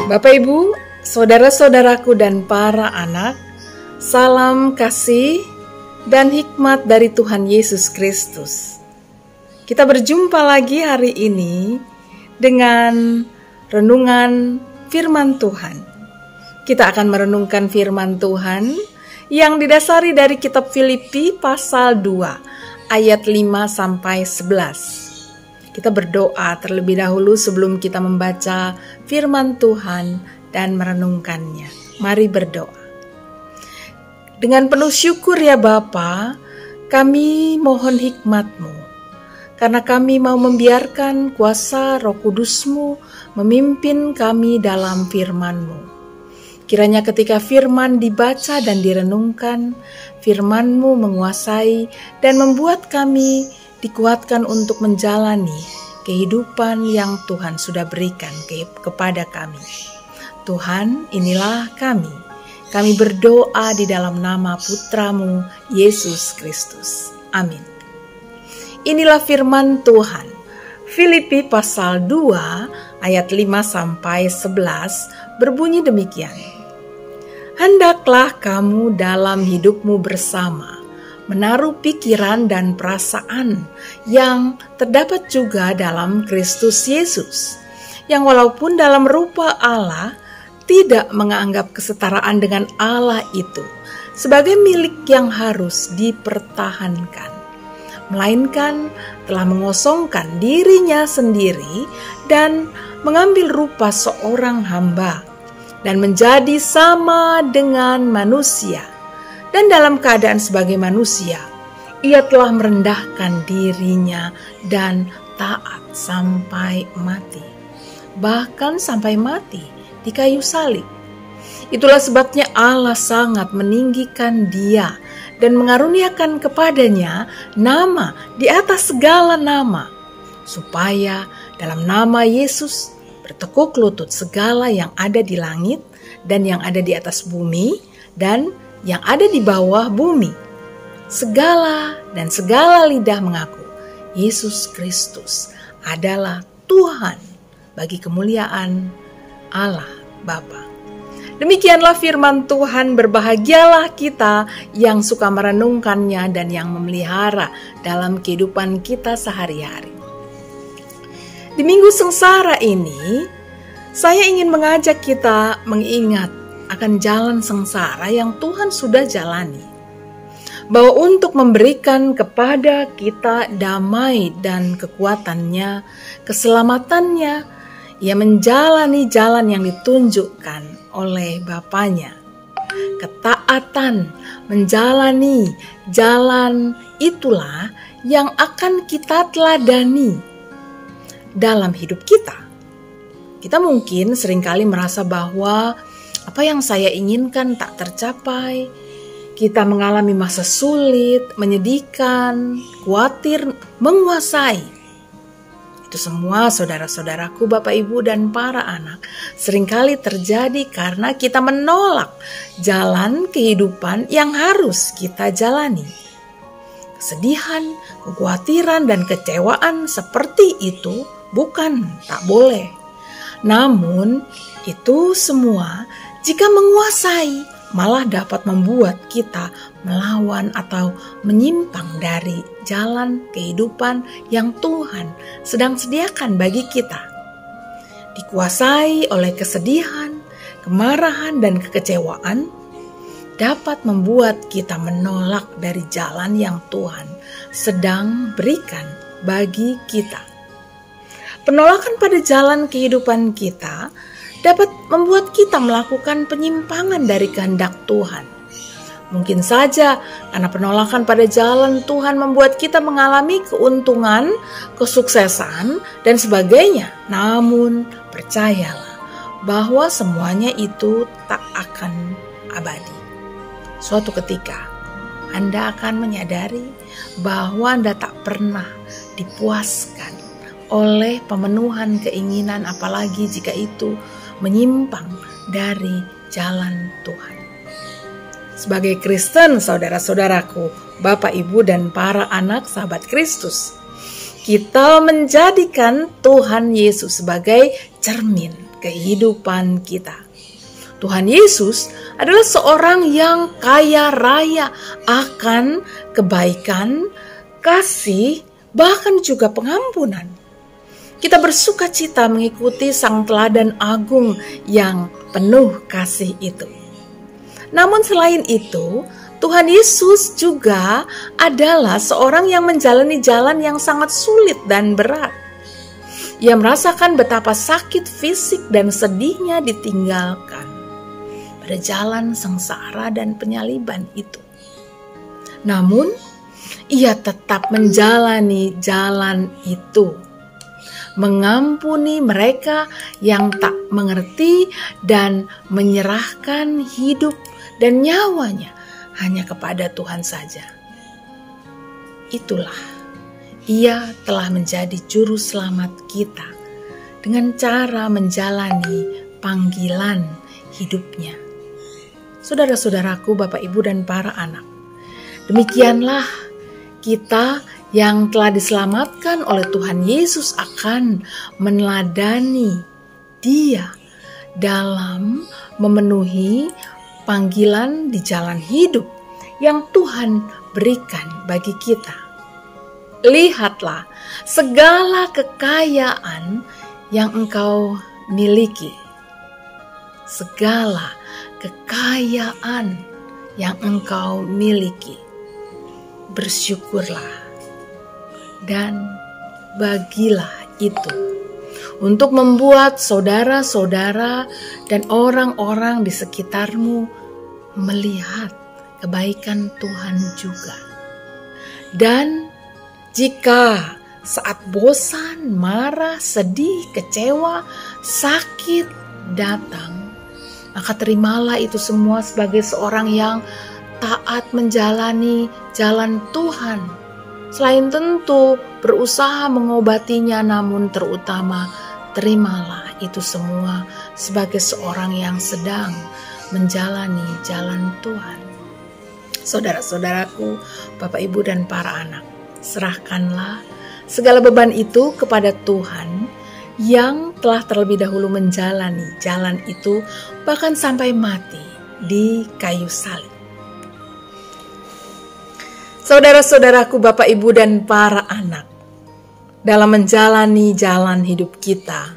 Bapak Ibu, saudara-saudaraku dan para anak, salam kasih dan hikmat dari Tuhan Yesus Kristus. Kita berjumpa lagi hari ini dengan renungan firman Tuhan. Kita akan merenungkan firman Tuhan yang didasari dari kitab Filipi pasal 2 ayat 5-11. Kita berdoa terlebih dahulu sebelum kita membaca firman Tuhan dan merenungkannya. Mari berdoa. Dengan penuh syukur ya Bapa, kami mohon hikmat-Mu, karena kami mau membiarkan kuasa Roh Kudus-Mu memimpin kami dalam firman-Mu. Kiranya ketika firman dibaca dan direnungkan, firman-Mu menguasai dan membuat kami dikuatkan untuk menjalani kehidupan yang Tuhan sudah berikan kepada kami. Tuhan, inilah kami. Kami berdoa di dalam nama Putra-Mu, Yesus Kristus. Amin. Inilah firman Tuhan. Filipi pasal 2 ayat 5-11 berbunyi demikian. Hendaklah kamu dalam hidupmu bersama menaruh pikiran dan perasaan yang terdapat juga dalam Kristus Yesus, yang walaupun dalam rupa Allah tidak menganggap kesetaraan dengan Allah itu sebagai milik yang harus dipertahankan, melainkan telah mengosongkan dirinya sendiri dan mengambil rupa seorang hamba dan menjadi sama dengan manusia. Dan dalam keadaan sebagai manusia, ia telah merendahkan dirinya dan taat sampai mati. Bahkan sampai mati di kayu salib. Itulah sebabnya Allah sangat meninggikan dia dan mengaruniakan kepadanya nama di atas segala nama, supaya dalam nama Yesus bertekuk lutut segala yang ada di langit dan yang ada di atas bumi dan yang ada di bawah bumi. Segala lidah mengaku Yesus Kristus adalah Tuhan bagi kemuliaan Allah Bapa. Demikianlah firman Tuhan. Berbahagialah kita yang suka merenungkannya dan yang memelihara dalam kehidupan kita sehari-hari. Di minggu sengsara ini, saya ingin mengajak kita mengingat akan jalan sengsara yang Tuhan sudah jalani. Bahwa untuk memberikan kepada kita damai dan kekuatannya, keselamatannya, ia menjalani jalan yang ditunjukkan oleh Bapanya. Ketaatan menjalani jalan itulah yang akan kita teladani dalam hidup kita. Kita mungkin seringkali merasa bahwa apa yang saya inginkan tak tercapai. Kita mengalami masa sulit, menyedihkan, khawatir, menguasai. Itu semua saudara-saudaraku, Bapak Ibu dan para anak, seringkali terjadi karena kita menolak jalan kehidupan yang harus kita jalani. Kesedihan, kekhawatiran, dan kecewaan seperti itu bukan tak boleh. Namun itu semua jika menguasai, malah dapat membuat kita melawan atau menyimpang dari jalan kehidupan yang Tuhan sedang sediakan bagi kita. Dikuasai oleh kesedihan, kemarahan, dan kekecewaan, dapat membuat kita menolak dari jalan yang Tuhan sedang berikan bagi kita. Penolakan pada jalan kehidupan kita dapat membuat kita melakukan penyimpangan dari kehendak Tuhan. Mungkin saja karena penolakan pada jalan Tuhan membuat kita mengalami keuntungan, kesuksesan, dan sebagainya. Namun percayalah bahwa semuanya itu tak akan abadi. Suatu ketika Anda akan menyadari bahwa Anda tak pernah dipuaskan oleh pemenuhan keinginan, apalagi jika itu menyimpang dari jalan Tuhan. Sebagai Kristen, saudara-saudaraku, Bapak, Ibu, dan para anak sahabat Kristus, kita menjadikan Tuhan Yesus sebagai cermin kehidupan kita. Tuhan Yesus adalah seorang yang kaya raya akan kebaikan, kasih, bahkan juga pengampunan. Kita bersuka cita mengikuti Sang Teladan Agung yang penuh kasih itu. Namun selain itu, Tuhan Yesus juga adalah seorang yang menjalani jalan yang sangat sulit dan berat. Ia merasakan betapa sakit fisik dan sedihnya ditinggalkan pada jalan sengsara dan penyaliban itu. Namun, ia tetap menjalani jalan itu, mengampuni mereka yang tak mengerti dan menyerahkan hidup dan nyawanya hanya kepada Tuhan saja. Itulah, ia telah menjadi juru selamat kita dengan cara menjalani panggilan hidupnya. Saudara-saudaraku, Bapak, Ibu, dan para anak, demikianlah kita yang telah diselamatkan oleh Tuhan Yesus akan meneladani Dia dalam memenuhi panggilan di jalan hidup yang Tuhan berikan bagi kita. Lihatlah segala kekayaan yang engkau miliki. Segala kekayaan yang engkau miliki. Bersyukurlah dan bagilah itu untuk membuat saudara-saudara dan orang-orang di sekitarmu melihat kebaikan Tuhan juga. Dan jika saat bosan, marah, sedih, kecewa, sakit datang, maka terimalah itu semua sebagai seorang yang taat menjalani jalan Tuhan. Selain tentu berusaha mengobatinya, namun terutama terimalah itu semua sebagai seorang yang sedang menjalani jalan Tuhan. Saudara-saudaraku, Bapak, Ibu, dan para anak, serahkanlah segala beban itu kepada Tuhan yang telah terlebih dahulu menjalani jalan itu bahkan sampai mati di kayu salib. Saudara-saudaraku, Bapak, Ibu, dan para anak, dalam menjalani jalan hidup kita,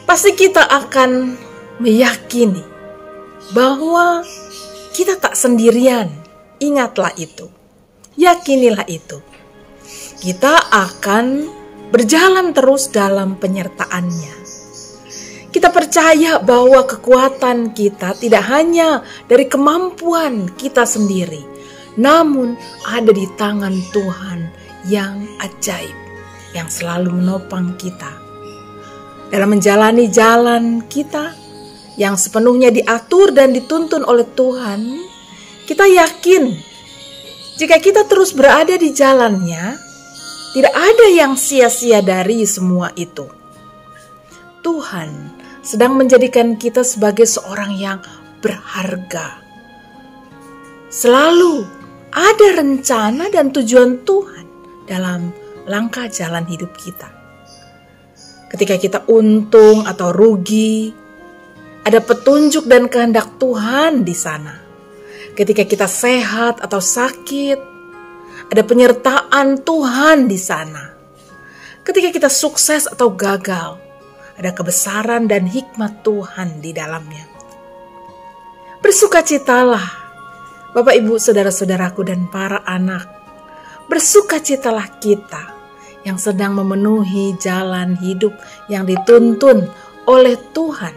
pasti kita akan meyakini bahwa kita tak sendirian. Ingatlah itu, yakinilah itu. Kita akan berjalan terus dalam penyertaan-Nya. Kita percaya bahwa kekuatan kita tidak hanya dari kemampuan kita sendiri, namun ada di tangan Tuhan yang ajaib, yang selalu menopang kita. Dalam menjalani jalan kita yang sepenuhnya diatur dan dituntun oleh Tuhan, kita yakin jika kita terus berada di jalan-Nya, tidak ada yang sia-sia dari semua itu. Tuhan sedang menjadikan kita sebagai seorang yang berharga. Selalu ada rencana dan tujuan Tuhan dalam langkah jalan hidup kita. Ketika kita untung atau rugi, ada petunjuk dan kehendak Tuhan di sana. Ketika kita sehat atau sakit, ada penyertaan Tuhan di sana. Ketika kita sukses atau gagal, ada kebesaran dan hikmat Tuhan di dalamnya. Bersukacitalah, Bapak, Ibu, saudara-saudaraku, dan para anak. Bersukacitalah kita yang sedang memenuhi jalan hidup yang dituntun oleh Tuhan.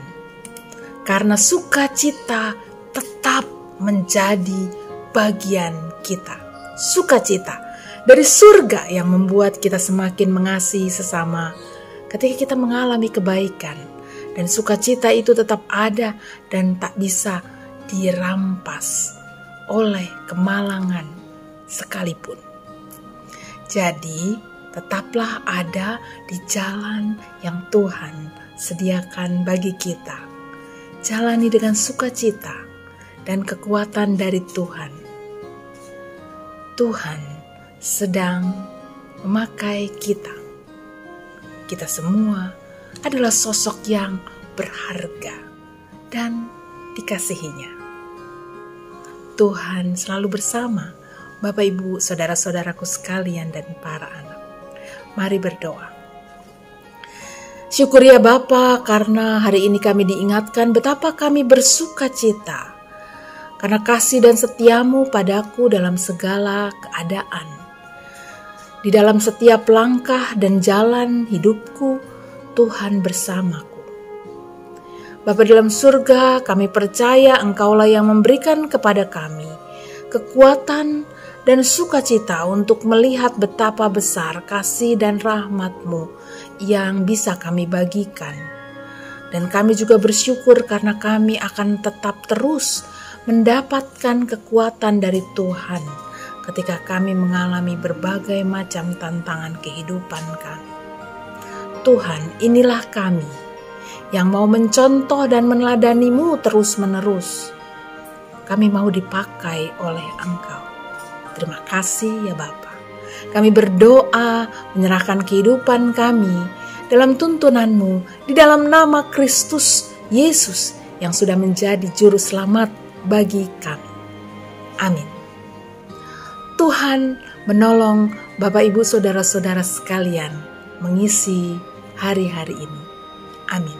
Karena sukacita tetap menjadi bagian kita. Sukacita dari surga yang membuat kita semakin mengasihi sesama ketika kita mengalami kebaikan. Dan sukacita itu tetap ada dan tak bisa dirampas oleh kemalangan sekalipun. Jadi, tetaplah ada di jalan yang Tuhan sediakan bagi kita. Jalani dengan sukacita dan kekuatan dari Tuhan. Tuhan sedang memakai kita. Kita semua adalah sosok yang berharga dan dikasihinya. Tuhan selalu bersama Bapak, Ibu, saudara-saudaraku sekalian dan para anak. Mari berdoa. Syukur ya Bapa, karena hari ini kami diingatkan betapa kami bersuka cita karena kasih dan setiamu padaku dalam segala keadaan. Di dalam setiap langkah dan jalan hidupku, Tuhan bersamaku. Bapa dalam surga, kami percaya Engkaulah yang memberikan kepada kami kekuatan dan sukacita untuk melihat betapa besar kasih dan rahmat-Mu yang bisa kami bagikan. Dan kami juga bersyukur karena kami akan tetap terus mendapatkan kekuatan dari Tuhan ketika kami mengalami berbagai macam tantangan kehidupan kami. Tuhan, inilah kami yang mau mencontoh dan meneladani-Mu terus-menerus. Kami mau dipakai oleh Engkau. Terima kasih ya Bapa. Kami berdoa menyerahkan kehidupan kami dalam tuntunan-Mu di dalam nama Kristus Yesus yang sudah menjadi juru selamat bagi kami. Amin. Tuhan menolong Bapak, Ibu, saudara-saudara sekalian mengisi hari-hari ini. Amin.